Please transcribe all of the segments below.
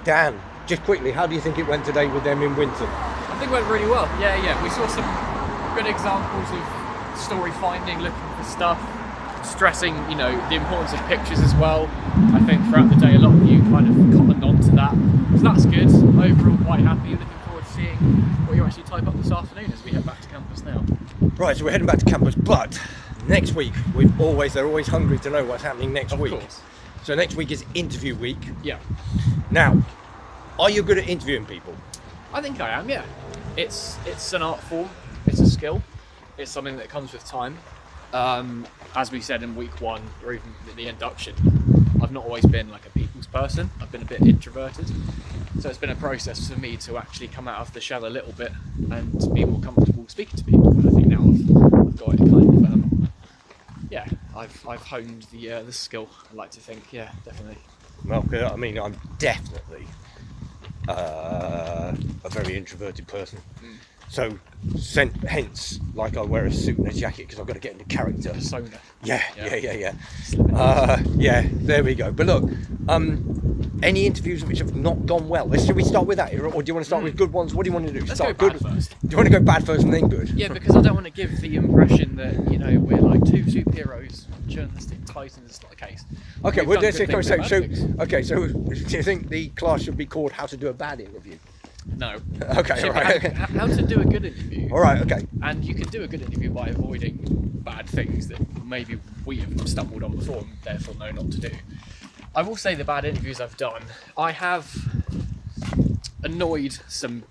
Dan, just quickly, how do you think it went today with them in Winton? I think it went really well. Yeah. We saw some good examples of story finding, looking for stuff, stressing, the importance of pictures as well. I think throughout the day, a lot of you kind of cottoned on to that. So that's good. Overall, quite happy. Looking forward to seeing what you actually type up this afternoon as we head back to campus now. Right, so we're heading back to campus, but next week, they're always hungry to know what's happening next week. Of course. So next week is interview week. Yeah. Now, are you good at interviewing people? I think I am, yeah. It's an art form, it's a skill, it's something that comes with time. As we said in week one, or even the induction, I've not always been like a people's person. I've been a bit introverted. So it's been a process for me to actually come out of the shell a little bit and be more comfortable speaking to people. And I think now I've got it kind of, I've honed the skill, I like to think, yeah, definitely. Well, I mean, I'm definitely a very introverted person. So, hence, like I wear a suit and a jacket because I've got to get into character. Persona. Yeah. There we go. But look, any interviews which have not gone well? Should we start with that, or do you want to start with good ones? What do you want to do? Let's start go good bad first. Do you want to go bad first and then good? Yeah, because I don't want to give the impression that we're like two superheroes, journalistic titans. It's not the case. Okay, We've well, done let's good things and bad things. so do you think the class should be called "How to Do a Bad Interview"? No. Okay, all right. How to do a good interview. All right, okay. And you can do a good interview by avoiding bad things that maybe we have stumbled on before and therefore know not to do. I will say the bad interviews I've done, I have annoyed some,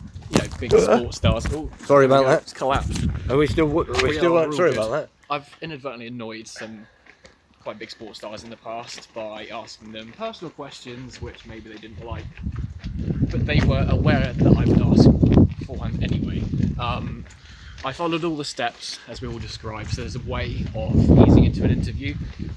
big sports stars. Ooh, Sorry about that. It's collapsed. Are we still? Sorry about that. I've inadvertently annoyed some quite big sports stars in the past by asking them personal questions which maybe they didn't like, but they were aware that I would ask beforehand anyway. I followed all the steps as we all described, so there's a way of easing into an interview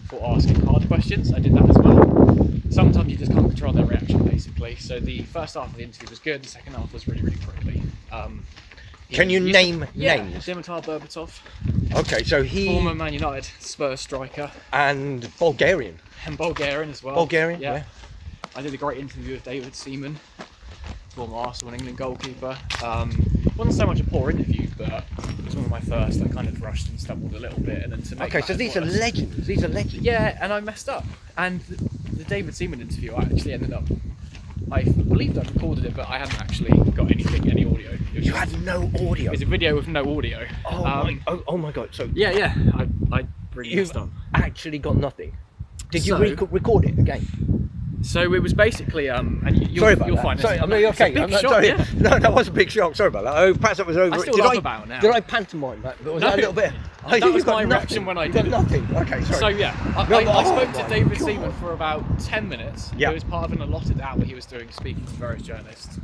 for asking hard questions. I did that as well. Sometimes you just can't control their reaction basically, so the first half of the interview was good, the second half was really, really prickly. Can you name names? Dimitar Berbatov. Okay, so former Man United Spurs striker. And Bulgarian. And Bulgarian as well. Bulgarian, yeah. I did a great interview with David Seaman, former Arsenal and England goalkeeper. Wasn't so much a poor interview, but it was one of my first. I kind of rushed and stumbled a little bit, and then to make so these are legends. These are legends. Yeah, and I messed up. And the David Seaman interview, I actually ended up. I believed I'd recorded it, but I hadn't actually got any audio. You had no audio? It was a video with no audio. Oh my god! So yeah, I really messed up. Actually got nothing. Did you record it again? So it was basically sorry about you'll that. find sorry, I mean, okay. I'm sorry. Yeah. No, that was a big shock. Sorry about that. Oh, perhaps that was over. I still laugh about it now. Did I pantomime that? Was that a little bit? That was my reaction when I did it. Nothing. Okay, sorry. So yeah, I spoke to David Seaman for about 10 minutes. Yeah. It was part of an allotted hour he was doing, speaking to various journalists.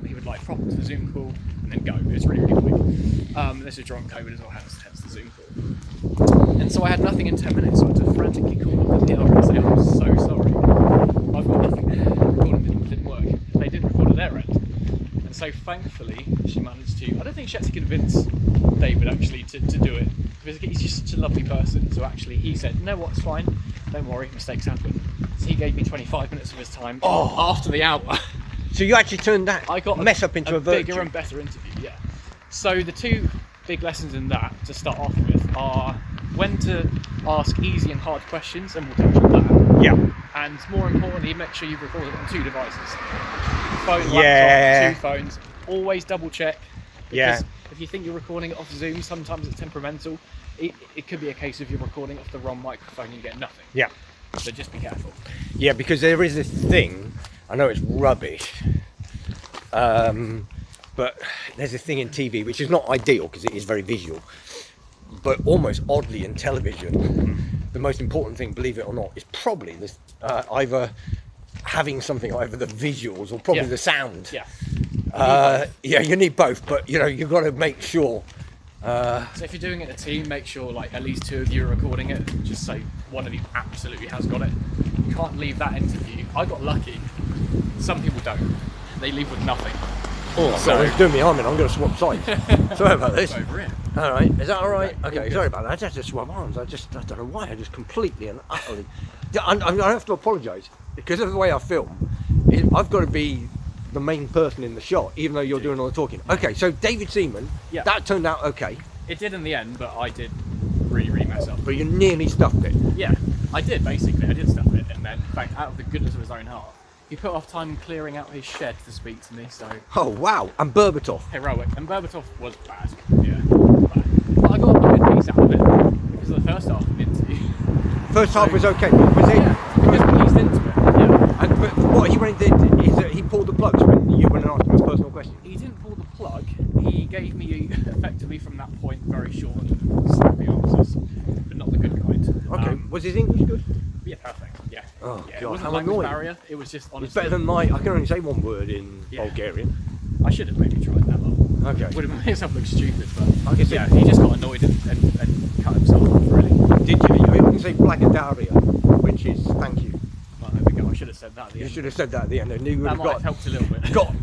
He would like prompt the Zoom call and then go. It was really, really quick. This is during COVID as well, hence the Zoom call. And so I had nothing in 10 minutes, so I had to frantically call up the PR and say, I'm so sorry. I've got nothing. Recording didn't work. They didn't record at their end. And so thankfully she managed to, I don't think she had to convince David actually to do it, because he's just such a lovely person. So actually he said, you know what, it's fine, don't worry, mistakes happen. So he gave me 25 minutes of his time after the hour. So you actually turned that mess up into a virtue. Bigger and better interview, yeah. So the two big lessons in that to start off with are when to ask easy and hard questions, and we'll touch on that. Yeah. And more importantly, make sure you've recorded on two devices. Phone, laptop, two phones. Always double check. Because if you think you're recording it off Zoom, sometimes it's temperamental. It could be a case of you're recording off the wrong microphone and you get nothing. Yeah. So just be careful. Yeah, because there is this thing, I know it's rubbish, but there's a thing in TV which is not ideal because it is very visual, but almost oddly in television, the most important thing, believe it or not, is probably this, either having something, either the visuals or probably the sound. Yeah. You need both, but you've got to make sure. So if you're doing it in a team, make sure like at least two of you are recording it, just so one of you absolutely has got it. You can't leave that interview. I got lucky. Some people don't. They leave with nothing. Oh, so it's doing me harm, and I'm going to swap sides. Sorry about this. Over here. All right, is that all right? Okay, sorry about that. I just had to swap arms. I don't know why. I just completely and utterly. I have to apologise because of the way I film. I've got to be the main person in the shot, even though you're doing all the talking. Okay, so David Seaman, Yeah. that turned out okay, It did in the end, but I did really mess up. but you nearly stuffed it. Yeah, I did basically. I did stuff it, and then, in fact, out of the goodness of his own heart, he put off time clearing out his shed to speak to me. So Oh wow! And Berbatov. heroic. And Berbatov was bad. Yeah, bad. But I got a good piece out of it because of the first half of the interview. First half was okay. Was it? Yeah, because we eased into it. Yeah. And but what he went and did is that he pulled the plugs when you went and asked him a personal question. He didn't pull the plug. He gave me effectively from that point very short and snappy answers, but not the good kind. Okay. Was his English good? Yeah, perfect. Yeah. Oh, yeah, it God, wasn't how a language annoying. barrier. It was just It's honestly. better than my. I can only say one word in Yeah. Bulgarian. I should have maybe tried that one. Okay. Would have made myself look stupid, but I guess yeah, it- he just got annoyed and cut himself off. Really. Did you? I can say Blagadaria, which is thank you. Well, there we go. I should have said that at the You end. should have said that at the end, and you would That have might have got helped a little bit. got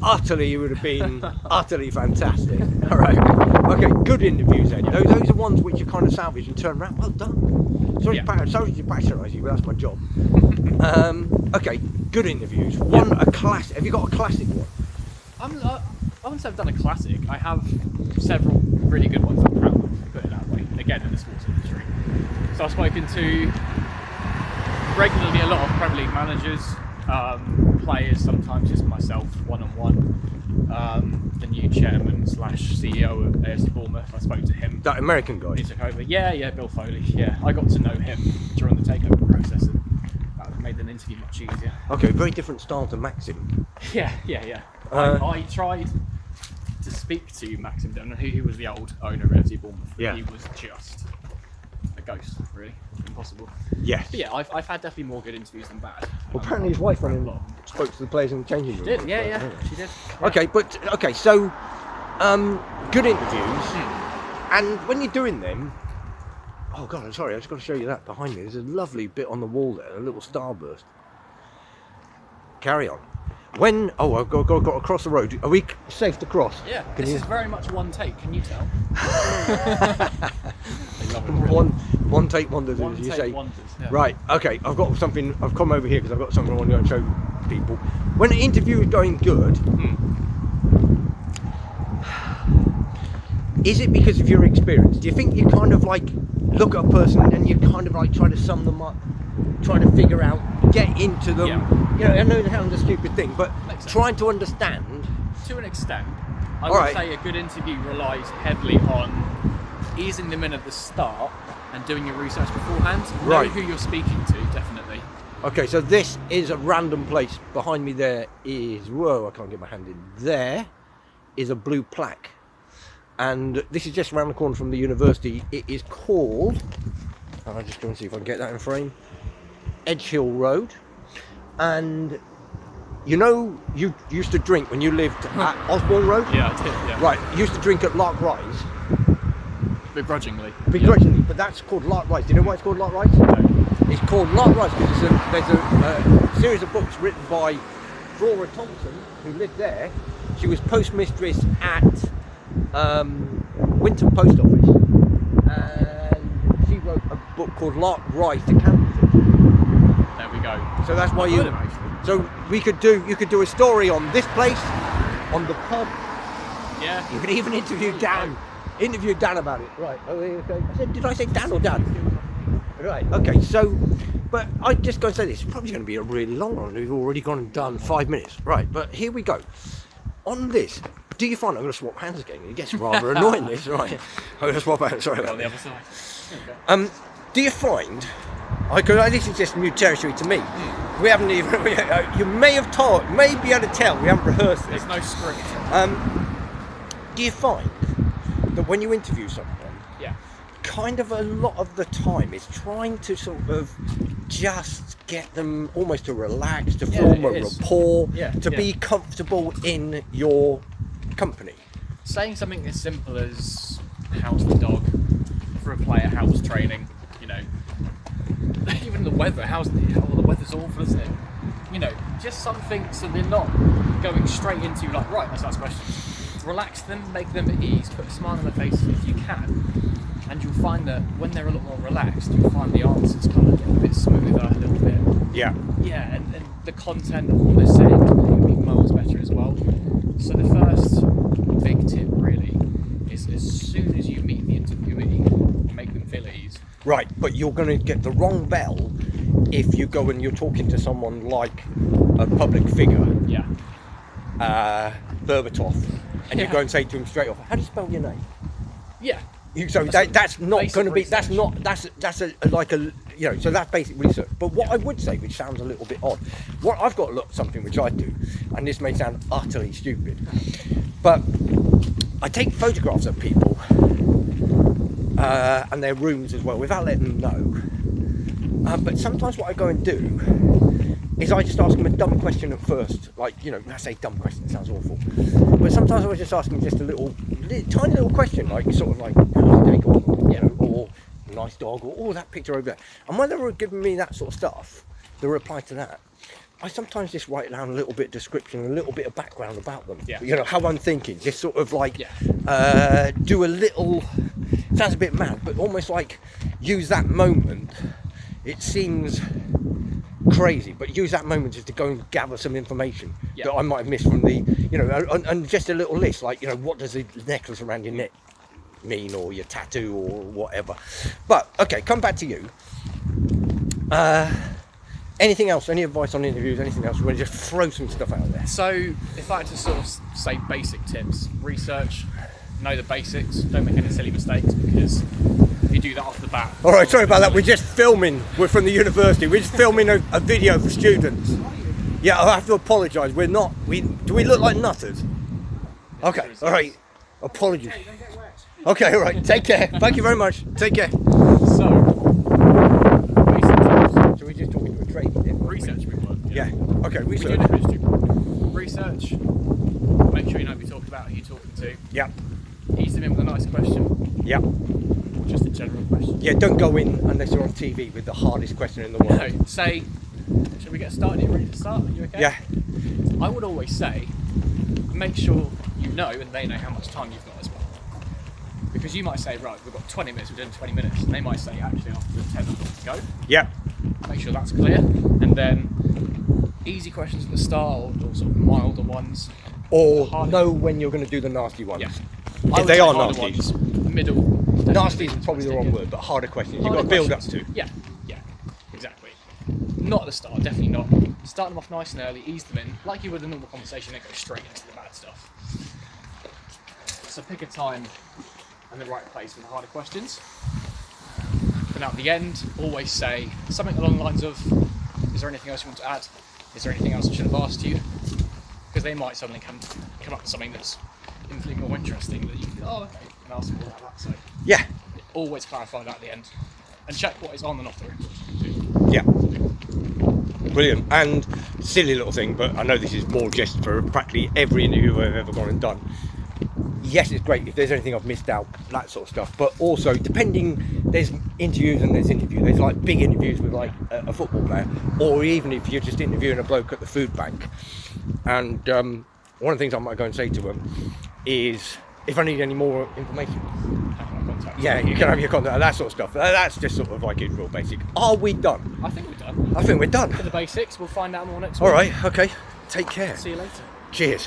utterly. You would have been utterly fantastic. All right. Okay. Good interviews then. Yeah. Those are ones which you kind of salvage and turn around. Well done. Sorry, Yeah. sorry to patronise you, but that's my job. Okay. Good interviews. One a classic. Have you got a classic one? I wouldn't say I've done a classic. I have several really good ones I'm proud of, put it that way. Again, in the sports industry. So I've spoken to regularly a lot of Premier League managers, players, sometimes just myself, one-on-one. The new chairman / CEO of AFC Bournemouth, I spoke to him. That American guy. He took over. Yeah, Bill Foley. Yeah, I got to know him during the takeover process, and that made an interview much easier. Okay. Very different style to Maxim. Yeah. I tried to speak to Maxim Demner, who was the old owner of FC Bournemouth. Yeah. He was just a ghost, really. Impossible. Yes. But yeah, I've had definitely more good interviews than bad. Well, apparently his wife went a and lot. spoke to the players in the changing room. She did, yeah, she did. Yeah. Okay, but okay, so good interviews, and when you're doing them, oh god, I'm sorry, I just got to show you that behind me. There's a lovely bit on the wall there, a little starburst. Carry on. When I've got across the road. Are we safe to cross? Yeah, Can this you? is very much one take, can you tell? I love it, really. One take wonders, One as you take say. wonders. Yeah. Right, okay, I've got something. I've come over here because I've got something I want to go and show people. When an interview is going good, is it because of your experience? Do you think you kind of like look at a person and you kind of like try to sum them up, try to figure out, get into them? Yeah. You know, I know it sounds a stupid thing, but Makes sense. trying to understand. To an extent, I All would right. say a good interview relies heavily on easing them in at the start and doing your research beforehand. Right. Know who you're speaking to, definitely. Okay, so this is a random place. Behind me there is, whoa, I can't get my hand in. There is a blue plaque. And this is just around the corner from the university. It is called, and I'll just go and see if I can get that in frame, Edgehill Road. And you know, you used to drink when you lived at Osborne Road? Yeah, I did, yeah. Right, you used to drink at Lark Rise, Begrudgingly. begrudgingly, but that's called Lark Rise. Do you know why it's called Lark Rise? No. It's called Lark Rise because there's a series of books written by Flora Thompson, who lived there. She was postmistress at Winton Post Office, and she wrote a book called Lark Rise to Camberford. There we go. So that's why I've you. heard of it, actually. So you could do a story on this place, on the pub. Yeah. You could even interview Dan. Interview Dan about it. Right. Oh, okay. Did I say Dan or Dan? Right. Okay. So, but I just going to say this. It's probably going to be a really long one. We've already gone and done 5 minutes. Right. But here we go. On this, do you find I'm going to swap hands again? It gets rather annoying. This. Right. I'm going to swap hands. Sorry about On the that. other side. There we go. Do you find? This is just new territory to me. We haven't even. You may have told. May be able to tell. We haven't rehearsed this. There's no script. Do you find that when you interview someone, Yeah. kind of a lot of the time it's trying to sort of just get them almost to relax, to form a it is. rapport, Yeah, to yeah. be comfortable in your company? Saying something as simple as how's the dog for a player, how's training, you know, even the weather, the weather's awful, isn't it? You know, just something so they're not going straight into like, right, let's ask questions. Relax them, make them at ease, put a smile on their face if you can, and you'll find that when they're a lot more relaxed, you'll find the answers kind of get a bit smoother, a little bit Yeah. Yeah, and the content of what they're saying will be miles better as well. So the first big tip really is as soon as you meet the interviewee, make them feel at ease. Right, but you're going to get the wrong bell if you go and you're talking to someone like a public figure, Yeah. Berbatov, and you Yeah. go and say to him straight off, "How do you spell your name?" Yeah. So that's not basic going to be. research. That's a like a So that's basic research. But what I would say, which sounds a little bit odd, what I've got something which I do, and this may sound utterly stupid, but I take photographs of people and their rooms as well without letting them know. But sometimes what I go and do is I just ask them a dumb question at first. Like, when I say dumb question, it sounds awful. But sometimes I just ask them just a tiny little question, like sort of like, how's your day gone? Or nice dog, or that picture over there. And when they were giving me that sort of stuff, the reply to that, I sometimes just write down a little bit of description, a little bit of background about them. Yeah. How I'm thinking, just sort of like Yeah. do a little, sounds a bit mad, but almost like use that moment. It seems crazy, but use that moment just to go and gather some information that I might have missed from the, and just a little list, like, what does the necklace around your neck mean, or your tattoo, or whatever. But okay, come back to you. Anything else? Any advice on interviews? Anything else? We're just throw some stuff out there. So if I had to sort of say basic tips, research, know the basics, don't make any silly mistakes, because if you do that off the bat. All right, sorry about that. We're just filming. We're from the university. We're just filming a video for students. Yeah, I have to apologise. We're not. Do we look like nutters? Okay. All right. Apologies. Okay. All right. Take care. Thank you very much. Take care. So, basic tips. So we're just talking to a trading then. Research we work. Yeah. Okay. We do Research. it as research. Make sure you know what you're talking about, who you're talking to. Yeah. Ease them in with a nice question. Yeah. Or just a general question. Yeah. Don't go in unless you're on TV with the hardest question in the world. No, say, shall we get started? Are you ready to start? Are you okay? Yeah. I would always say, make sure you know and they know how much time you've got as well. Because you might say, right, we've got 20 minutes, we're doing 20 minutes. And they might say, actually, after the 10 I've got to go. Yeah. Make sure that's clear. And then easy questions at the start, or sort of milder ones. Or Harder. know when you're going to do the nasty ones. Yeah. If they are harder nasty. ones, middle. Nasty is probably the wrong word, but harder questions. You've got to build up to. Yeah, exactly. Not at the start, definitely not. Start them off nice and early, ease them in, like you would a normal conversation, then go straight into the bad stuff. So pick a time and the right place for the harder questions. And at the end, always say something along the lines of, is there anything else you want to add? Is there anything else I should have asked you? Because they might suddenly come up with something that's infinitely more interesting that you can go, oh, okay, and ask them all about that. So Yeah. always clarify that at the end. And check what is on and off the record. Yeah. Brilliant. And silly little thing, but I know this is more just for practically every interview I've ever gone and done. Yes, it's great if there's anything I've missed out, that sort of stuff. But also, there's interviews and there's interviews. There's like big interviews with like a football player, or even if you're just interviewing a bloke at the food bank. And one of the things I might go and say to them is, if I need any more information, Have my contact. yeah, you can have your contact, that sort of stuff. That's just sort of like it's real basic. Are we done? I think we're done. I think we're done. For the basics, we'll find out more next week. All right. Okay. Take care. See you later. Cheers.